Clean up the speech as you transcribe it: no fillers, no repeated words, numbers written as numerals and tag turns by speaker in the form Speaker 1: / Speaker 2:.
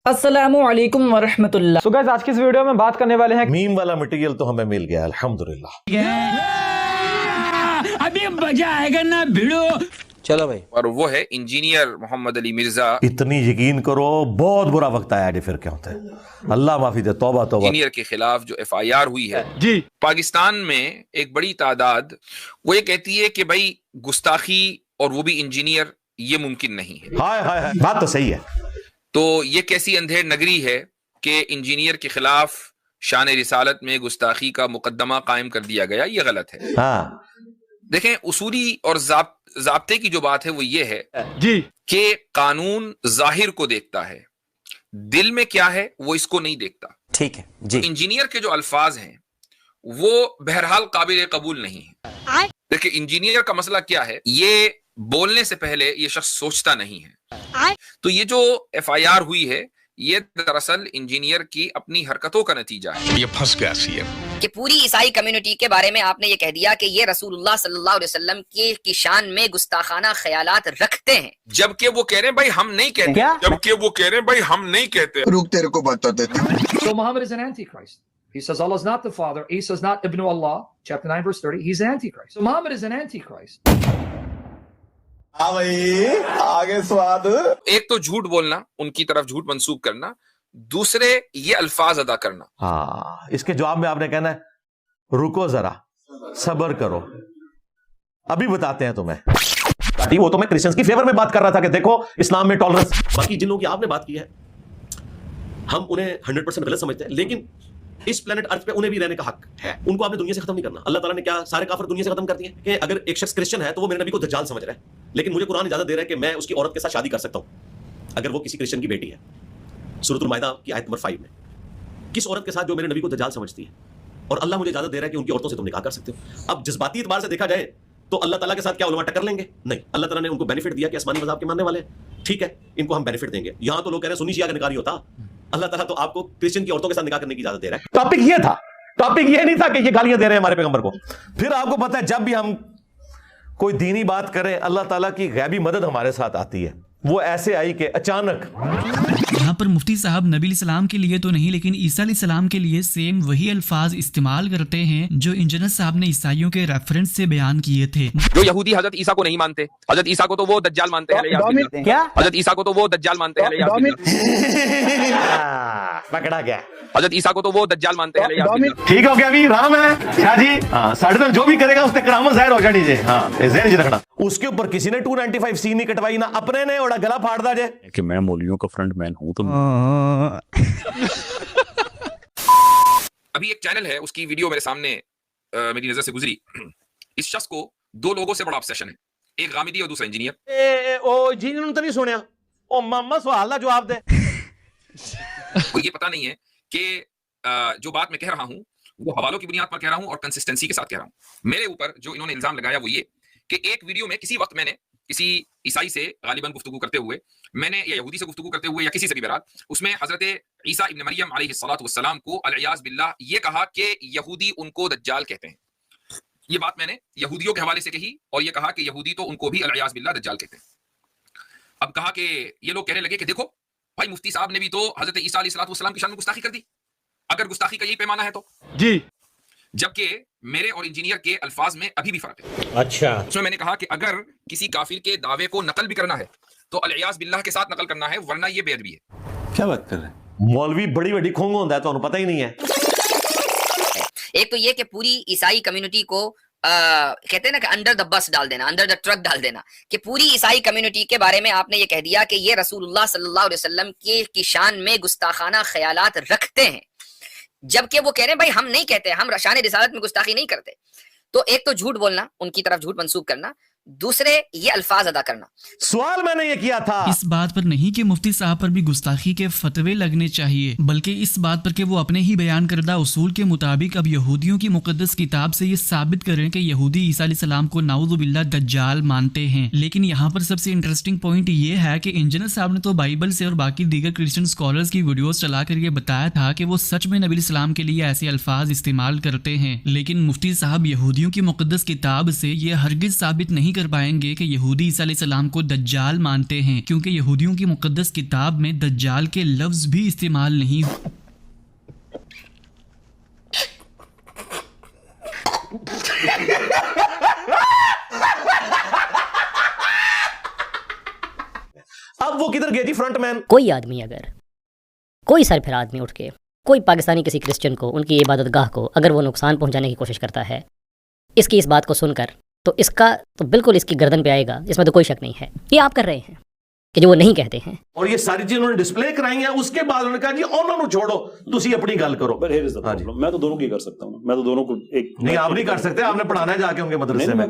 Speaker 1: अस्सलामु अलैकुम वरहमतुल्लाह।
Speaker 2: So guys, आज की इस वीडियो में बात करने वाले हैं
Speaker 3: मीम वाला मटेरियल तो हमें मिल गया अल्हम्दुलिल्लाह।
Speaker 4: अभी मजा आएगा ना भिड़ो।
Speaker 5: चलो भाई।
Speaker 6: और वो है इंजीनियर मोहम्मद अली मिर्जा।
Speaker 3: इतनी यकीन करो बहुत बुरा वक्त आया है, फिर क्या होता है, अल्लाह माफी दे, तौबा तौबा।
Speaker 6: इंजीनियर के खिलाफ जो FIR हुई है
Speaker 2: जी,
Speaker 6: पाकिस्तान में एक बड़ी तादाद वो ये कहती है कि भाई गुस्ताखी और वो भी इंजीनियर ये मुमकिन नहीं है।
Speaker 3: हाय हाय हाय, बात तो सही है।
Speaker 6: तो ये कैसी अंधेर नगरी है कि इंजीनियर के खिलाफ शान रिसालत में गुस्ताखी का मुकदमा कायम कर दिया गया, ये गलत है।
Speaker 3: हाँ
Speaker 6: देखें, उसूली और ज़ाब्ते की जो बात है वो ये है
Speaker 2: जी
Speaker 6: कि कानून जाहिर को देखता है, दिल में क्या है वो इसको नहीं देखता।
Speaker 5: ठीक है जी।
Speaker 6: इंजीनियर के जो अल्फाज हैं वो बहरहाल काबिल कबूल नहीं है। देखिए, इंजीनियर का मसला क्या है, ये बोलने से पहले ये शख्स सोचता नहीं है। तो ये जो FIR हुई है ये दरअसल इंजीनियर की अपनी हरकतों का नतीजा है।
Speaker 7: ये फंस गया सीएम
Speaker 8: कि पूरी ईसाई कम्युनिटी के बारे में आपने ये कह दिया कि ये रसूलुल्लाह सल्लल्लाहु अलैहि वसल्लम की शान में गुस्ताखाना ख्यालात रखते हैं,
Speaker 6: जबकि वो कह रहे हैं भाई हम नहीं कहते।
Speaker 2: क्या?
Speaker 6: जबकि वो कह रहे हैं भाई हम नहीं कहते।
Speaker 7: रुक, तेरे को बता देते।
Speaker 9: So Muhammad is an antichrist. He says Allah is not the father. Isa is not Ibn Allah. Chapter 9 verse 30. He's an antichrist. So Muhammad is an antichrist.
Speaker 7: आगे स्वाद।
Speaker 6: एक तो झूठ बोलना, उनकी तरफ झूठ मंसूब करना, दूसरे ये अल्फाज अदा करना।
Speaker 3: हाँ, इसके जवाब में आपने कहना है रुको जरा, सब्र करो, अभी बताते हैं तुम्हें। वो तो मैं क्रिश्चियंस की फेवर में बात कर रहा था कि देखो इस्लाम में टॉलरेंस।
Speaker 10: बाकी जिन लोगों की आपने बात की है हम उन्हें 100% गलत समझते हैं, लेकिन इस प्लेनेट अर्थ पे उन्हें भी रहने का हक है। उनको आपने दुनिया से खत्म नहीं करना। अल्लाह ताला ने क्या सारे काफिर दुनिया से खत्म कर दिए कि अगर एक शख्स क्रिश्चियन है तो वो मेरे नबी को दज्जाल समझ रहा है, लेकिन मुझे कुरान इजाजत दे रहा है कि मैं उसकी औरत के साथ शादी कर सकता हूं अगर वो किसी क्रिश्चियन की बेटी है। सूरतुल माइदा की आयत नंबर 5 में किस औरत के साथ जो मेरे नबी को दज्जाल समझती है, और अल्लाह मुझे इजाजत दे रहा है कि उनकी औरतों से तुम निकाह कर सकते हो। अब जज्बाती एतबार से देखा जाए तो अल्लाह ताला के साथ क्या उलमा टक्कर लेंगे? नहीं, अल्लाह ताला ने उनको बेनिफिट दिया कि आसमानी मज़हब के मानने वाले हैं, ठीक है, इनको हम बेनिफिट देंगे। यहां तो लोग कह रहे हैं सुन्नी शिया का निकाह नहीं होता, अल्लाह ताला तो आपको क्रिश्चियन की औरतों के साथ निकाह करने की इजाजत दे रहा है।
Speaker 3: टॉपिक ये था, टॉपिक ये नहीं था कि ये गालियां दे रहे हैं हमारे पैगंबर को। फिर आपको पता है जब भी हम कोई दीनी बात करें अल्लाह ताला की गैबी मदद हमारे साथ आती है। वो ऐसे आई कि अचानक
Speaker 11: यहाँ पर मुफ्ती साहब नबी अलैहिस्सलाम के लिए तो नहीं लेकिन ईसा अलैहिस्सलाम के लिए सेम वही अल्फाज इस्तेमाल करते हैं जो इंजीनियर साहब ने ईसाइयों के रेफरेंस से बयान किए थे।
Speaker 6: जो यहूदी हजरत ईसा को नहीं मानते, हजरत ईसा को तो वो दज्जाल मानते हैं।
Speaker 2: क्या?
Speaker 6: हजरत ईसा को तो वो दज्जाल मानते हैं।
Speaker 3: पकड़ा गया।
Speaker 6: हजरत ईसा को तो वो दज्जाल मानते हैं।
Speaker 3: ठीक हो गया, अभी राम है क्या जी? हाँ, साढ़े तक जो भी करेगा उसने करामत जाहिर हो जानी चाहिए। हाँ, ज़हन में रखना। उसके ऊपर किसी ने 295C नहीं कटवाई, ना अपने ने ओड़ा गला फाड़ दा जे
Speaker 12: कि मैं मौलवियों का फ्रंट मैन हूं। तुम
Speaker 6: अभी एक चैनल है, उसकी वीडियो मेरे सामने मेरी नजर से गुजरी। इस शख्स को दो लोगों से बड़ा ऑब्सेशन है, एक गामिदी और दूसरा इंजीनियर।
Speaker 3: ओ इंजीनियर तो नहीं सुनिया, ओ मामा सवाल दा जवाब दे।
Speaker 6: को ये पता नहीं है कि जो बात मैं कह रहा हूं वो हवालों की बुनियाद पर कह रहा हूं और कंसिस्टेंसी के साथ कह रहा हूं। मेरे ऊपर जो इन्होंने इल्जाम लगाया वो ये कि एक वीडियो में किसी वक्त मैंने किसी ईसाई से गालिबन गुफ्तगू करते हुए, मैंने या यहूदी से गुफ्तगू करते हुए या किसी से भी बहरहाल, उसमें हजरत ईसा इब्न मरियम अलैहिस्सलातु वस्सलाम को अलइयाज़ बिल्लाह ये कहा कि यहूदी उनको दज्जाल कहते हैं। ये बात मैंने यहूदियों के हवाले से कही और ये कहा कि यहूदी तो उनको भी अलइयाज़ बिल्लाह दज्जाल कहते हैं। अब कहा कि ये लोग कहने लगे कि देखो भाई मुफ्ती साहब ने भी तो हजरत ईसा अलैहिस्सलातु वस्सलाम की शान में गुस्ताखी कर दी, अगर गुस्ताखी का यही पैमाना है तो
Speaker 2: जी।
Speaker 6: जबकि मेरे और इंजीनियर के अल्फाज में अभी भी फर्क है।
Speaker 5: अच्छा,
Speaker 6: उसमें मैंने कहा कि अगर किसी काफिर के दावे को नकल भी करना है तो अलइयाज़ बिल्लाह के साथ नकल करना है, वरना ये बेअदबी है।
Speaker 3: क्या बात कर रहे हैं? मौलवी बड़ी बड़ी खोंग होता है तो पता ही नहीं है।
Speaker 8: एक तो ये कि पूरी ईसाई कम्युनिटी को कहते हैं ना कि अंडर द बस डाल देना, अंडर द ट्रक डाल देना, कि पूरी ईसाई कम्युनिटी के बारे में आपने ये कह दिया कि ये रसूलुल्लाह सल्लल्लाहु अलैहि वसल्लम की शान में गुस्ताखाना ख्यालात रखते हैं, जबकि वो कह रहे हैं भाई हम नहीं कहते, हम शान रिसालत में गुस्ताखी नहीं करते। तो एक तो झूठ बोलना, उनकी तरफ झूठ मंसूब करना, दूसरे ये अल्फाज अदा करना।
Speaker 3: सवाल मैंने ये किया था
Speaker 11: इस बात पर नहीं कि मुफ्ती साहब पर भी गुस्ताखी के फतवे लगने चाहिए, बल्कि इस बात पर कि वो अपने ही बयान करदा उसूल के मुताबिक अब यहूदियों की मुकद्दस किताब से ये साबित करें कि यहूदी ईसा अलैहिस्सलाम को नाउज़ुबिल्लाह दज्जाल मानते हैं। लेकिन यहाँ पर सबसे इंटरेस्टिंग पॉइंट ये है कि इंजीनियर साहब ने तो बाइबल से और बाकी दीगर क्रिश्चियन स्कॉलर्स की वीडियोस चलाकर ये बताया था कि वो सच में नबी अलैहिस्सलाम के लिए ऐसे अल्फाज इस्तेमाल करते हैं, लेकिन मुफ्ती साहब यहूदियों की मुकद्दस किताब से ये हरगिज साबित नहीं कर पाएंगे कि यहूदी ईसा अलैहिस्सलाम को दज्जाल मानते हैं, क्योंकि यहूदियों की मुक़द्दस किताब में दज्जाल के लफ्ज़ भी इस्तेमाल नहीं।
Speaker 3: अब वो किधर गई थी फ्रंट मैन?
Speaker 8: कोई आदमी अगर कोई सरफिरा आदमी उठ के कोई पाकिस्तानी किसी क्रिश्चियन को, उनकी इबादत गाह को अगर वो नुकसान पहुंचाने की कोशिश करता है, इसकी इस बात को सुनकर, तो इसका तो बिल्कुल इसकी गर्दन पे आएगा, इसमें तो कोई शक नहीं है। ये आप कर रहे हैं कि जो वो नहीं कहते हैं।
Speaker 3: और ये सारी चीजें उन्होंने डिस्प्ले कराई हैं, उसके बाद उन्होंने कहा जी उन्होंने छोड़ो, तुसी अपनी गल करो।
Speaker 12: मैं तो दोनों की कर सकता हूँ, मैं तो दोनों को एक
Speaker 3: नहीं, आप नहीं कर सकते, आपने पढ़ाना है जाके उनके मदरसे में।